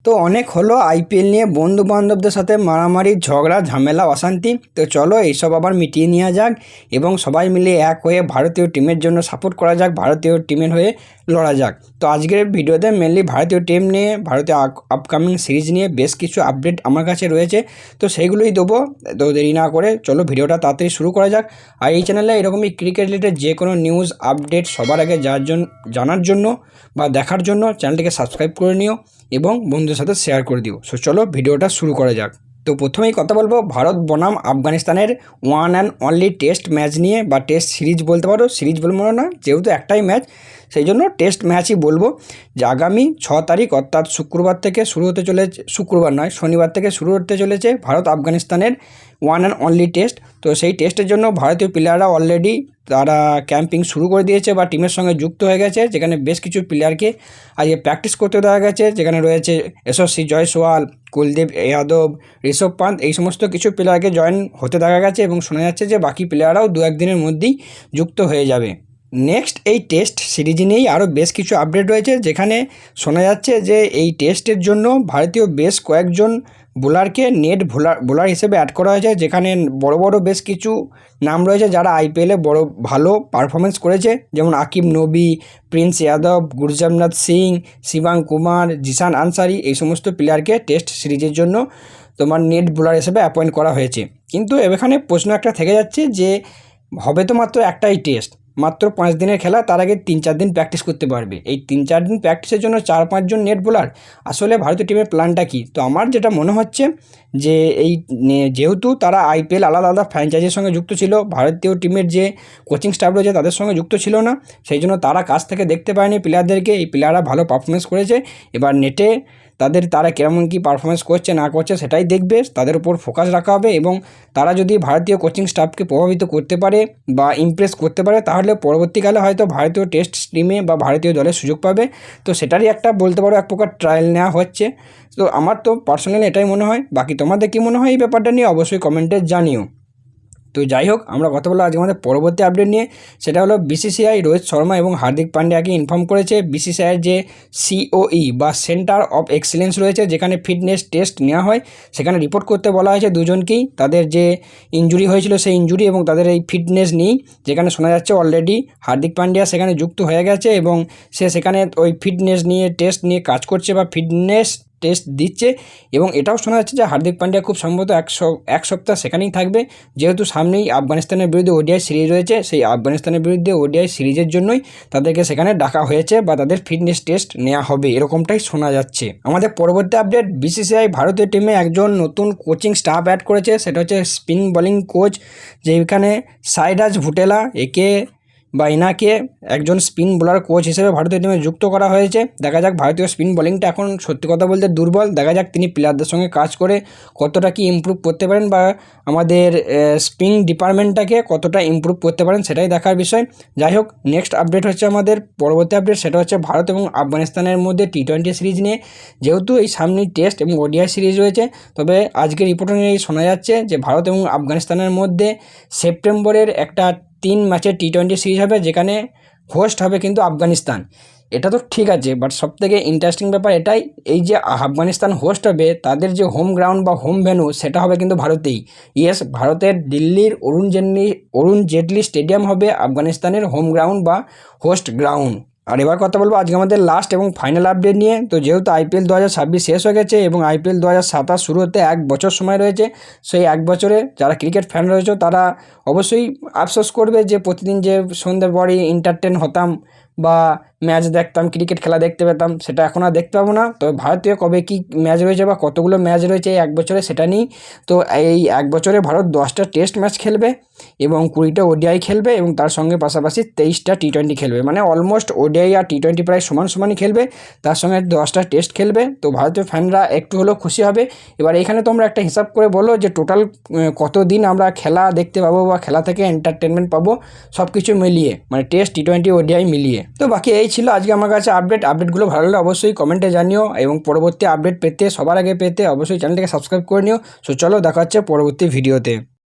তো অনেক হলো আইপিএল নিয়ে বন্ধু বান্ধবদের সাথে মারামারি ঝগড়া ঝামেলা অশান্তি। তো চলো এইসব আবার মিটিয়ে নেওয়া যাক এবং সবাই মিলে এক হয়ে ভারতীয় টিমের জন্য সাপোর্ট করা যাক, ভারতীয় টিমের হয়ে লড়া যাক। তো আজকের ভিডিওতে মেনলি ভারতীয় টিম নিয়ে, ভারতীয় আপকামিং সিরিজ নিয়ে বেশ কিছু আপডেট আমার কাছে রয়েছে, তো সেইগুলোই দেবো। তো দেরি না করে চলো ভিডিওটা তাড়াতাড়ি শুরু করা যাক। আর এই চ্যানেলে এরকমই ক্রিকেট রিলেটেড যে কোনো নিউজ আপডেট সবার আগে জানার জন্য বা দেখার জন্য চ্যানেলটিকে সাবস্ক্রাইব করে নিও এবং বন্ধুদের সাথে শেয়ার করে দিও। সো চলো ভিডিওটা শুরু করা যাক। তো প্রথমেই কথা বলবো ভারত বনাম আফগানিস্তানের one and only test match নিয়ে, বা টেস্ট সিরিজ বলতে পারো, সিরিজ বলবো না যেহেতু একটাই ম্যাচ, সেই জন্য টেস্ট ম্যাচই বলবো। যে আগামী 6 তারিখ অর্থাৎ শুক্রবার থেকে শুরু হতে চলেছে, শুক্রবার নয় শনিবার থেকে শুরু হতে চলেছে ভারত আফগানিস্তানের ওয়ান অ্যান্ড অনলি টেস্ট। তো সেই টেস্টের জন্য ভারতীয় প্লেয়াররা অলরেডি তারা ক্যাম্পিং শুরু করে দিয়েছে বা টিমের সঙ্গে যুক্ত হয়ে গেছে, যেখানে বেশ কিছু প্লেয়ারকে আজকে প্র্যাকটিস করতে দেওয়া গেছে, যেখানে রয়েছে যশস্বী জয়সওয়াল, কুলদীপ যাদব, ঋষভ পান্ত, এই সমস্ত কিছু প্লেয়ারকে জয়েন হতে দেখা গেছে এবং শোনা যাচ্ছে যে বাকি প্লেয়াররাও 2-1 দিনের মধ্যেই যুক্ত হয়ে যাবে। নেক্সট এই টেস্ট সিরিজ নিয়েই আরও বেশ কিছু আপডেট রয়েছে, যেখানে শোনা যাচ্ছে যে এই টেস্টের জন্য ভারতীয় বেশ কয়েকজন বোলারকে নেট বোলার হিসেবে অ্যাড করা হয়েছে, যেখানে বড় বড় বেশ কিছু নাম রয়েছে যারা আইপিএলে ভালো পারফরমেন্স করেছে, যেমন আকিব নবী, প্রিন্স যাদব, গুরজামনাথ সিং, শিবাং কুমার, জিশান আনসারি, এই সমস্ত প্লেয়ারকে টেস্ট সিরিজের জন্য তোমার নেট বোলার হিসেবে অ্যাপয়েন্ট করা হয়েছে। কিন্তু এখানে প্রশ্ন একটা থেকে যাচ্ছে যে হবে তো মাত্র একটাই টেস্ট, মাত্র 5 দিনের খেলা, তার আগে 3-4 দিন প্র্যাকটিস করতে পারবে। এই 3-4 দিন প্র্যাকটিসের জন্য 4-5 জন নেট বোলার, আসলে ভারতীয় টিমের প্ল্যানটা কী? তো আমার যেটা মনে হচ্ছে যে এই যেহেতু তারা আইপিএল আলাদা আলাদা ফ্র্যাঞ্চাইজির সঙ্গে যুক্ত ছিল, ভারতীয় টিমের যে কোচিং স্টাফ রয়েছে তাদের সঙ্গে যুক্ত ছিল না, সেই জন্য তারা কাছ থেকে দেখতে পায়নি প্লেয়ারদেরকে। এই প্লেয়াররা ভালো পারফরমেন্স করেছে, এবার নেটে তারা কেমন কী পারফরমেন্স করছে না করছে সেটাই দেখবে, তাদের উপর ফোকাস রাখা হবে এবং তারা যদি ভারতীয় কোচিং স্টাফকে প্রভাবিত করতে পারে বা ইমপ্রেস করতে পারে, তাহলে পরবর্তীকালে হয়তো ভারতীয় টেস্ট টিমে বা ভারতীয় দলে সুযোগ পাবে। তো সেটারই একটা বলতে পারো এক প্রকার ট্রায়াল নেওয়া হচ্ছে। তো আমার তো পার্সোনালি এটাই মনে হয়, বাকি তোমাদের কী মনে হয় এই ব্যাপারটা নিয়ে অবশ্যই কমেন্টে জানিও। তো যাই হোক, আমরা কথা বলবো আজকে আমাদের পরবর্তী আপডেট নিয়ে, সেটা হলো বিসিসিআই রোহিত শর্মা এবং হার্দিক পান্ডিয়াকে ইনফর্ম করেছে। বিসিসিআইয়ের যে সিওই বা সেন্টার অফ এক্সেলেন্স রয়েছে, যেখানে ফিটনেস টেস্ট নেওয়া হয়, সেখানে রিপোর্ট করতে বলা হয়েছে দুজনকেই, তাদের যে ইনজুরি হয়েছিল সেই ইনজুরি এবং তাদের এই ফিটনেস নিয়েই, যেখানে শোনা যাচ্ছে অলরেডি হার্দিক পান্ডিয়া সেখানে যুক্ত হয়ে গেছে এবং সে সেখানে ওই ফিটনেস নিয়ে টেস্ট নিয়ে কাজ করছে বা ফিটনেস টেস্ট দিচ্ছে। এবং এটাও শোনা যাচ্ছে যে হার্দিক পান্ডিয়া খুব সম্ভবত এক সপ্তাহ সেখানেই থাকবে, যেহেতু সামনেই আফগানিস্তানের বিরুদ্ধে ওডিআই সিরিজ রয়েছে। সেই আফগানিস্তানের বিরুদ্ধে ওডিআই সিরিজের জন্যই তাদেরকে সেখানে ডাকা হয়েছে বা তাদের ফিটনেস টেস্ট নেওয়া হবে, এরকমটাই শোনা যাচ্ছে। আমাদের পরবর্তী আপডেট, বিসিসিআই ভারতীয় টিমে একজন নতুন কোচিং স্টাফ অ্যাড করেছে, সেটা হচ্ছে স্পিন বোলিং কোচ, যেখানে সাইরাজ ভুটেলা এনাকে একজন স্পিন বোলার কোচ হিসেবে ভারতীয় টিমে যুক্ত করা হয়েছে। দেখা যাক, ভারতীয় স্পিন বোলিংটা এখন সত্যি কথা বলতে দুর্বল, দেখা যাক তিনি প্লেয়ারদের সঙ্গে কাজ করে কতটা কি ইমপ্রুভ করতে পারেন বা আমাদের স্পিন ডিপার্টমেন্টটাকে কতটা ইমপ্রুভ করতে পারেন, সেটাই দেখার বিষয়। যাই হোক, নেক্সট আপডেট হচ্ছে আমাদের পরবর্তী আপডেট, সেটা হচ্ছে ভারত এবং আফগানিস্তানের মধ্যে টি20 সিরিজ নিয়ে। যেহেতু এই সামনেই টেস্ট এবং ওডিআই সিরিজ রয়েছে, তবে আজকের রিপোর্ট অনুযায়ী শোনা যাচ্ছে যে ভারত এবং আফগানিস্তানের মধ্যে সেপ্টেম্বরের একটা 3 ম্যাচের টি20 সিরিজ হবে, যেখানে হোস্ট হবে কিন্তু আফগানিস্তান। এটা তো ঠিক আছে, বাট সবথেকে ইন্টারেস্টিং ব্যাপার এটাই, এই যে আফগানিস্তান হোস্ট হবে, তাদের যে হোম গ্রাউন্ড বা হোম ভেন্যু সেটা হবে কিন্তু ভারতেই। ইয়েস, ভারতের দিল্লির অরুণ জেটলি স্টেডিয়াম হবে আফগানিস্তানের হোম গ্রাউন্ড বা হোস্ট গ্রাউন্ড। আর এবার কথা বলবো আজকে আমাদের লাস্ট এবং ফাইনাল আপডেট নিয়ে। তো যেহেতু আইপিএল 2026 শেষ হয়ে গেছে এবং আইপিএল 2027 শুরু হতে 1 বছর সময় রয়েছে, সেই 1 বছরে যারা ক্রিকেট ফ্যান রয়েছে তারা অবশ্যই আফসোস করবে যে প্রতিদিন যে সন্ধ্যের পরই এন্টারটেন হতাম বা ম্যাচ দেখতাম, ক্রিকেট খেলা দেখতে পেতাম, সেটা এখন আর দেখতে পাবো না। তো ভারতীয় কবে কী ম্যাচ রয়েছে বা কতগুলো ম্যাচ রয়েছে এই 1 বছরে সেটা নিয়েই। তো এই 1 বছরে ভারত 10টা টেস্ট ম্যাচ খেলবে এবং 20টা ওডিআই খেলবে এবং তার সঙ্গে পাশাপাশি 23টা টি20 খেলবে, মানে অলমোস্ট ওডিআই আর টি20 প্রায় সমানই খেলবে, তার সঙ্গে 10টা টেস্ট খেলবে। তো ভারতীয় ফ্যানরা একটু হলেও খুশি হবে। এবার এখানে তোমরা একটা হিসাব করে বলো যে টোটাল কতদিন আমরা খেলা দেখতে পাবো বা খেলা থেকে এন্টারটেনমেন্ট পাবো, সব কিছু মিলিয়ে, মানে টেস্ট টি20 ওডিআই মিলিয়ে। তো বাকি এই ছিল আজকে আমার কাছে আপডেটগুলো ভালো লাগলে অবশ্যই কমেন্টে জানিও এবং পরবর্তী আপডেট পেতে, সবার আগে পেতে অবশ্যই চ্যানেলটিকে সাবস্ক্রাইব করে নিও। সো চলো, দেখা হচ্ছে পরবর্তী ভিডিওতে।